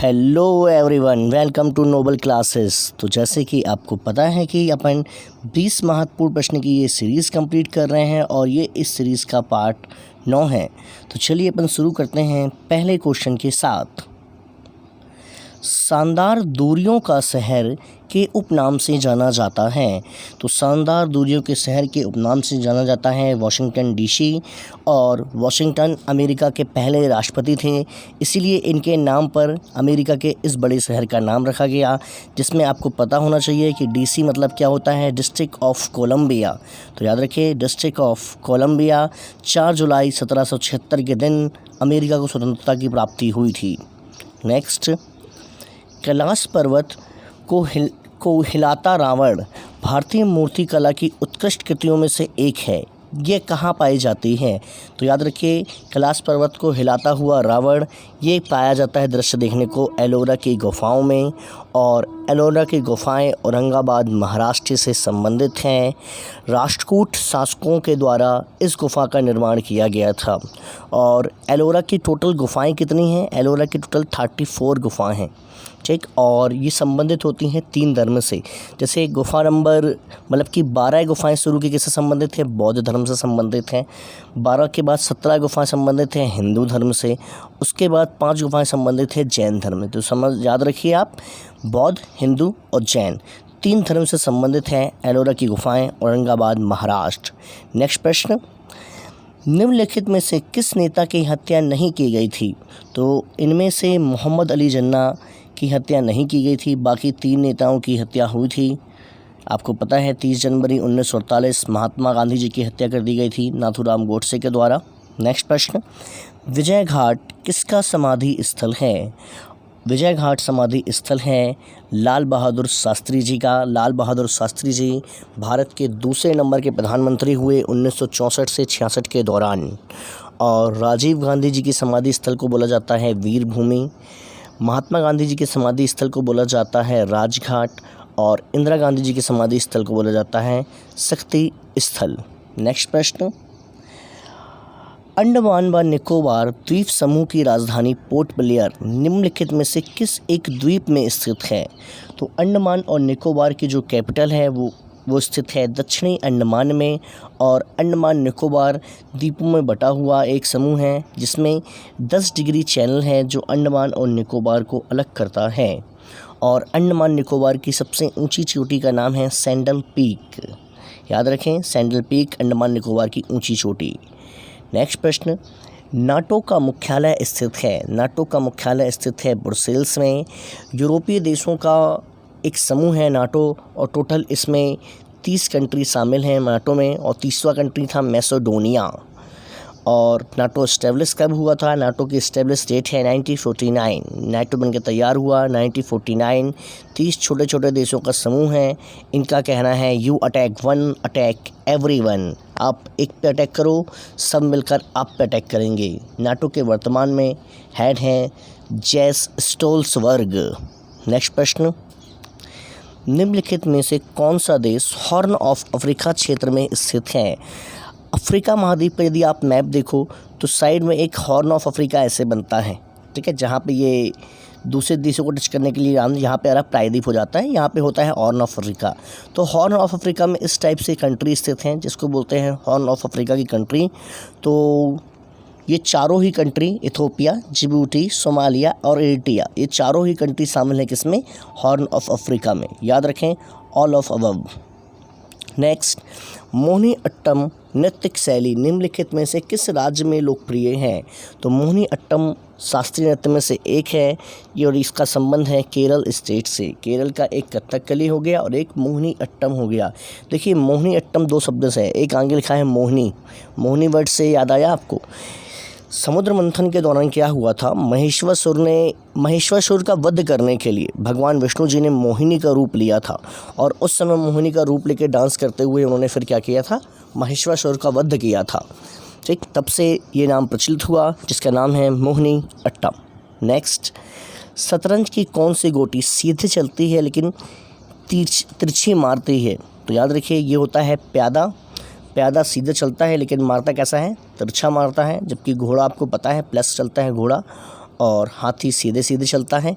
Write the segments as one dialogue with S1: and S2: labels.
S1: Hello everyone, welcome to Noble Classes. तो जैसे कि आपको पता है कि अपन 20 महत्वपूर्ण प्रश्न की ये सीरीज़ कंप्लीट कर रहे हैं और ये इस सीरीज़ का पार्ट 9 है। तो चलिए अपन शुरू करते हैं पहले क्वेश्चन के साथ। शानदार दूरियों का शहर के उपनाम से जाना जाता है। तो शानदार दूरियों के शहर के उपनाम से जाना जाता है वाशिंगटन डीसी। और वाशिंगटन अमेरिका के पहले राष्ट्रपति थे, इसीलिए इनके नाम पर अमेरिका के इस बड़े शहर का नाम रखा गया, जिसमें आपको पता होना चाहिए कि डीसी मतलब क्या होता है, डिस्ट्रिक्ट ऑफ कोलंबिया। तो याद रखिए, डिस्ट्रिक्ट ऑफ कोलंबिया 4 जुलाई 1776 के दिन अमेरिका को स्वतंत्रता की प्राप्ति हुई थी। नेक्स्ट, कैलाश पर्वत को हिलाता रावण भारतीय मूर्तिकला की उत्कृष्ट कृतियों में से एक है। ये कहाँ पाई जाती है? तो याद रखिए, कैलाश पर्वत को हिलाता हुआ रावण ये पाया जाता है दृश्य देखने को एलोरा की गुफाओं में। और एलोरा की गुफाएं औरंगाबाद महाराष्ट्र से संबंधित हैं। राष्ट्रकूट शासकों के द्वारा इस गुफा का निर्माण किया गया था। और एलोरा की टोटल गुफाएं कितनी हैं? एलोरा की टोटल 34 गुफाएं हैं, ठीक। और ये संबंधित होती हैं 3 धर्म से। जैसे गुफा नंबर मतलब कि 12 गुफाएं शुरू की किससे संबंधित है? बौद्ध धर्म से संबंधित हैं। 12 के बाद 17 गुफाएं संबंधित हैं हिंदू धर्म से। उसके बाद 5 गुफाएं संबंधित हैं जैन धर्म में। तो समझ याद रखिए आप, बौद्ध, हिंदू और जैन 3 धर्म से संबंधित हैं एलोरा की गुफाएं, औरंगाबाद महाराष्ट्र। नेक्स्ट प्रश्न, निम्नलिखित में से किस नेता की हत्या नहीं की गई थी? तो इनमें से मोहम्मद अली जिन्ना की हत्या नहीं की गई थी, बाकी 3 नेताओं की हत्या हुई थी। आपको पता है 30 जनवरी 1948 महात्मा गांधी जी की हत्या कर दी गई थी नाथूराम गोडसे के द्वारा। नेक्स्ट प्रश्न, विजय घाट किसका समाधि स्थल है? विजय घाट समाधि स्थल है लाल बहादुर शास्त्री जी का। लाल बहादुर शास्त्री जी भारत के दूसरे नंबर के प्रधानमंत्री हुए 1964 से 66 के दौरान। और राजीव गांधी जी की समाधि स्थल को बोला जाता है वीर भूमि। महात्मा गांधी जी के समाधि स्थल को बोला जाता है राजघाट। और इंदिरा गांधी जी के समाधि स्थल को बोला जाता है शक्ति स्थल। नेक्स्ट प्रश्न, अंडमान व निकोबार द्वीप समूह की राजधानी पोर्ट ब्लेयर निम्नलिखित में से किस एक द्वीप में स्थित है? तो अंडमान और निकोबार की जो कैपिटल है वो स्थित है दक्षिणी अंडमान में। और अंडमान निकोबार द्वीपों में बटा हुआ एक समूह है जिसमें 10 डिग्री चैनल है जो अंडमान और निकोबार को अलग करता है। और अंडमान निकोबार की सबसे ऊंची चोटी का नाम है सैंडल पीक। याद रखें, सैंडल पीक अंडमान निकोबार की ऊंची चोटी। नेक्स्ट प्रश्न, नाटो का मुख्यालय स्थित है? नाटो का मुख्यालय स्थित है ब्रुसेल्स में। यूरोपीय देशों का एक समूह है नाटो, और टोटल इसमें 30 कंट्री शामिल हैं नाटो में। और 30वां कंट्री था मैसेडोनिया। और नाटो इस्टेब्लिश कब हुआ था? नाटो की इस्टेब्लिश डेट है 1949। नाटो बनकर तैयार हुआ 1949। 30 छोटे छोटे देशों का समूह है। इनका कहना है you attack one, attack everyone. आप एक पे अटैक करो, सब मिलकर आप पे अटैक करेंगे। नाटो के वर्तमान में हेड हैं जेस स्टोल्सबर्ग। नेक्स्ट प्रश्न, निम्नलिखित में से कौन सा देश हॉर्न ऑफ अफ्रीका क्षेत्र में स्थित है? अफ्रीका महाद्वीप पर यदि आप मैप देखो तो साइड में एक हॉर्न ऑफ अफ्रीका ऐसे बनता है, ठीक है, जहाँ पे ये दूसरे देशों को टच करने के लिए यहाँ पे अरब प्रायद्वीप हो जाता है, यहाँ पे होता है हॉर्न ऑफ अफ्रीका। तो हॉर्न ऑफ अफ्रीका में इस टाइप से कंट्री स्थित हैं जिसको बोलते हैं हॉर्न ऑफ अफ्रीका की कंट्री। तो ये चारों ही कंट्री, इथोपिया, जिबूटी, सोमालिया और एरिट्रिया, ये चारों ही कंट्री शामिल हैं किसमें? हॉर्न ऑफ अफ्रीका में। याद रखें, all of above. Next, Mohiniyattam नृत्य शैली निम्नलिखित में से किस राज्य में लोकप्रिय है? तो मोहिनी अट्टम शास्त्रीय नृत्य में से एक है ये, और इसका संबंध है केरल स्टेट से। केरल का एक कथकली हो गया और एक मोहिनी अट्टम हो गया। देखिए, मोहिनी अट्टम 2 शब्द से है, एक आगे लिखा है मोहिनी। मोहिनी वर्ड से याद आया आपको? समुद्र मंथन के दौरान क्या हुआ था? महेश्वर का वध करने के लिए भगवान विष्णु जी ने मोहिनी का रूप लिया था। और उस समय मोहिनी का रूप लेकर डांस करते हुए उन्होंने फिर क्या किया था? महेश्वर का वध किया था, ठीक। तब से ये नाम प्रचलित हुआ जिसका नाम है मोहिनी अट्टम। नेक्स्ट, शतरंज की कौन सी गोटी सीधे चलती है लेकिन तिरछी मारती है? तो याद रखिए, ये होता है प्यादा। प्यादा सीधे चलता है लेकिन मारता कैसा है? तिरछा मारता है। जबकि घोड़ा आपको पता है प्लस चलता है घोड़ा, और हाथी सीधे सीधे चलता है।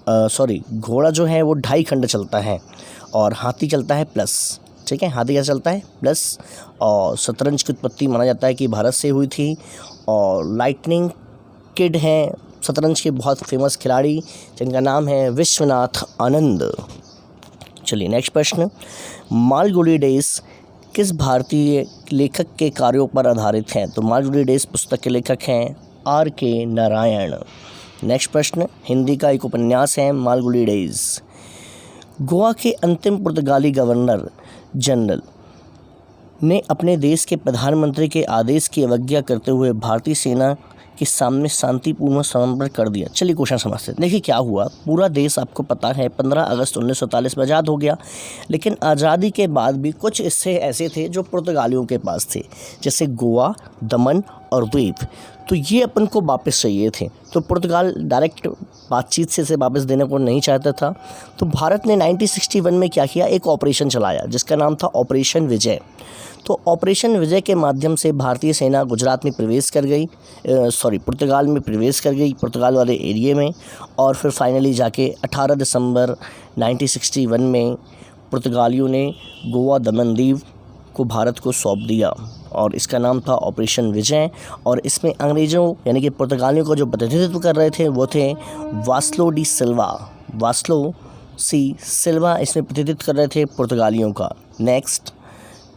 S1: घोड़ा जो है वो 2.5 खंड चलता है और हाथी चलता है प्लस, ठीक है, हाथी क्या चलता है प्लस। और शतरंज की उत्पत्ति माना जाता है कि भारत से हुई थी। और लाइटनिंग किड हैं शतरंज के बहुत फेमस खिलाड़ी जिनका नाम है विश्वनाथ आनंद। चलिए नेक्स्ट प्रश्न, मालगुडी डेज किस भारतीय लेखक के कार्यों पर आधारित हैं? तो मालगुडी डेज पुस्तक के लेखक हैं R.K. नारायण। नेक्स्ट प्रश्न, हिंदी का एक उपन्यास है मालगुडी डेज। गोवा के अंतिम पुर्तगाली गवर्नर जनरल ने अपने देश के प्रधानमंत्री के आदेश की अवज्ञा करते हुए भारतीय सेना के सामने शांतिपूर्ण समर्पण कर दिया। चलिए क्वेश्चन समझते हैं। देखिए क्या हुआ, पूरा देश आपको पता है 15 अगस्त 1947 में आज़ाद हो गया, लेकिन आज़ादी के बाद भी कुछ हिस्से ऐसे थे जो पुर्तगालियों के पास थे, जैसे गोवा, दमन और द्वीप। तो ये अपन को वापस चाहिए थे। तो पुर्तगाल डायरेक्ट बातचीत से इसे वापस देने को नहीं चाहता था। तो भारत ने 1961 में क्या किया, एक ऑपरेशन चलाया जिसका नाम था ऑपरेशन विजय। तो ऑपरेशन विजय के माध्यम से भारतीय सेना गुजरात में प्रवेश कर गई, पुर्तगाल में प्रवेश कर गई, पुर्तगाल वाले एरिया में। और फिर फाइनली जाके 18 दिसंबर 1961 में पुर्तगालियों ने गोवा दमन दीव को भारत को सौंप दिया और इसका नाम था ऑपरेशन विजय। और इसमें अंग्रेज़ों यानी कि पुर्तगालियों का जो प्रतिनिधित्व कर रहे थे वो थे वास्लो डी सिल्वा इसमें प्रतिनिधित्व कर रहे थे पुर्तगालियों का। नेक्स्ट,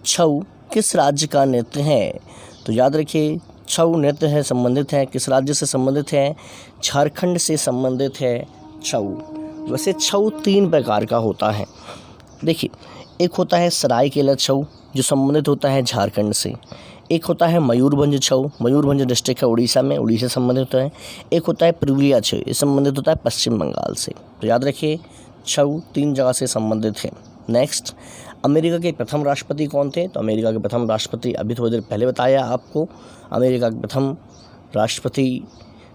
S1: छऊ किस राज्य का नृत्य है? तो याद रखिए छऊ नृत्य है संबंधित है किस राज्य से संबंधित है? झारखंड से संबंधित है छऊ। वैसे छऊ 3 प्रकार का होता है। देखिए, एक होता है सरायकेला छऊ जो संबंधित होता है झारखंड से। एक होता है मयूरभंज छऊ, मयूरभंज डिस्ट्रिक्ट है उड़ीसा में, उड़ीसा से संबंधित होता है। एक होता है पुरुलिया छऊ, ये संबंधित होता है पश्चिम बंगाल से। तो याद रखिए छऊ 3 जगह से संबंधित है। नेक्स्ट, अमेरिका के प्रथम राष्ट्रपति कौन थे? तो अमेरिका के प्रथम राष्ट्रपति अभी थोड़ी देर पहले बताया आपको, अमेरिका के प्रथम राष्ट्रपति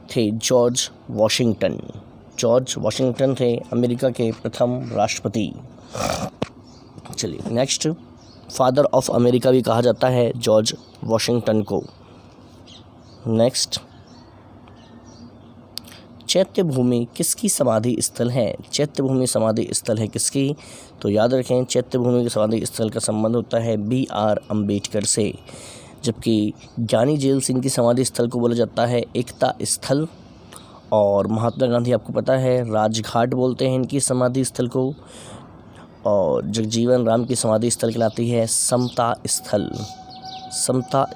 S1: थे जॉर्ज वॉशिंगटन थे अमेरिका के प्रथम राष्ट्रपति। चलिए नेक्स्ट, फादर ऑफ अमेरिका भी कहा जाता है जॉर्ज वॉशिंगटन को। नेक्स्ट, चैत्य भूमि किसकी समाधि स्थल है? चैत्य भूमि समाधि स्थल है किसकी? तो याद रखें चैत्य भूमि के समाधि स्थल का संबंध होता है B.R. अम्बेडकर से। जबकि ज्ञानी जेल सिंह की समाधि स्थल को बोला जाता है एकता स्थल। और महात्मा गांधी आपको पता है राजघाट बोलते हैं इनकी समाधि स्थल को। और जगजीवन राम की समाधि स्थल कहलाती है समता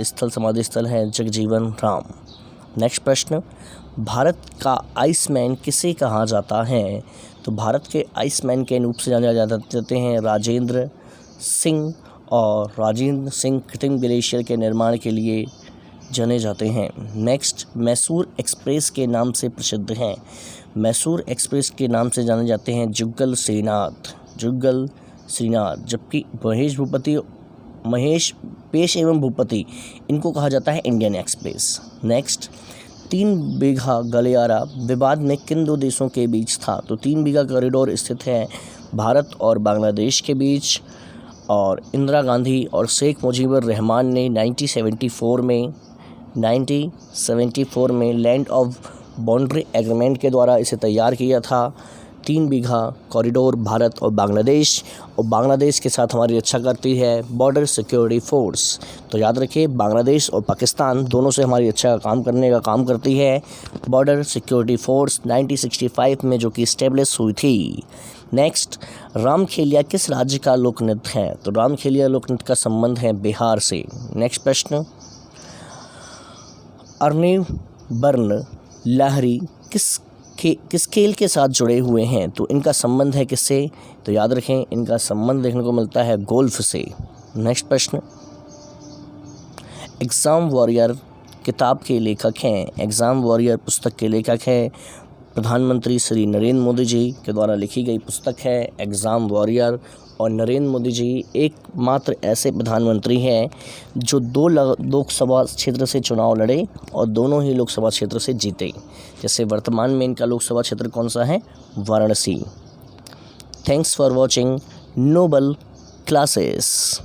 S1: स्थल समाधि स्थल है जगजीवन राम। नेक्स्ट प्रश्न, भारत का आइसमैन किसे कहा जाता है? तो भारत के आइसमैन के रूप से जाने जाते हैं राजेंद्र सिंह। और राजेंद्र सिंह कृत्रिम ग्लेशियर के निर्माण के लिए जाने जाते हैं। नेक्स्ट, मैसूर एक्सप्रेस के नाम से प्रसिद्ध हैं। मैसूर एक्सप्रेस के नाम से जाने जाते हैं जुगल श्रीनाथ। जबकि महेश पेश एवं भूपति इनको कहा जाता है इंडियन एक्सप्रेस। नेक्स्ट, 3 बीघा गलियारा विवाद में किन 2 देशों के बीच था? तो 3 बीघा कॉरिडोर स्थित है भारत और बांग्लादेश के बीच। और इंदिरा गांधी और शेख मुजीबुर रहमान ने 1974 में लैंड ऑफ बाउंड्री एग्रीमेंट के द्वारा इसे तैयार किया था। 3 बीघा कॉरिडोर भारत और बांग्लादेश के साथ हमारी रक्षा करती है बॉर्डर सिक्योरिटी फोर्स। तो याद रखिए बांग्लादेश और पाकिस्तान दोनों से हमारी रक्षा करने का काम करती है बॉर्डर सिक्योरिटी फोर्स 1965 में, जो कि इस्टेब्लिश हुई थी। नेक्स्ट, रामखेलिया किस राज्य का लोक नृत्य है? तो रामखेलिया लोक नृत्य का संबंध है बिहार से। नेक्स्ट प्रश्न, अर्नी बर्न लाहरी किस खेल के साथ जुड़े हुए हैं? तो इनका संबंध है किससे? तो याद रखें इनका संबंध देखने को मिलता है गोल्फ से। नेक्स्ट प्रश्न, एग्ज़ाम वॉरियर किताब के लेखक हैं। एग्ज़ाम वॉरियर पुस्तक के लेखक हैं प्रधानमंत्री श्री नरेंद्र मोदी जी के द्वारा लिखी गई पुस्तक है एग्ज़ाम वॉरियर। और नरेंद्र मोदी जी एकमात्र ऐसे प्रधानमंत्री हैं जो 2 लोकसभा क्षेत्र से चुनाव लड़े और दोनों ही लोकसभा क्षेत्र से जीते। जैसे वर्तमान में इनका लोकसभा क्षेत्र कौन सा है? Varanasi. Thanks for watching Noble classes.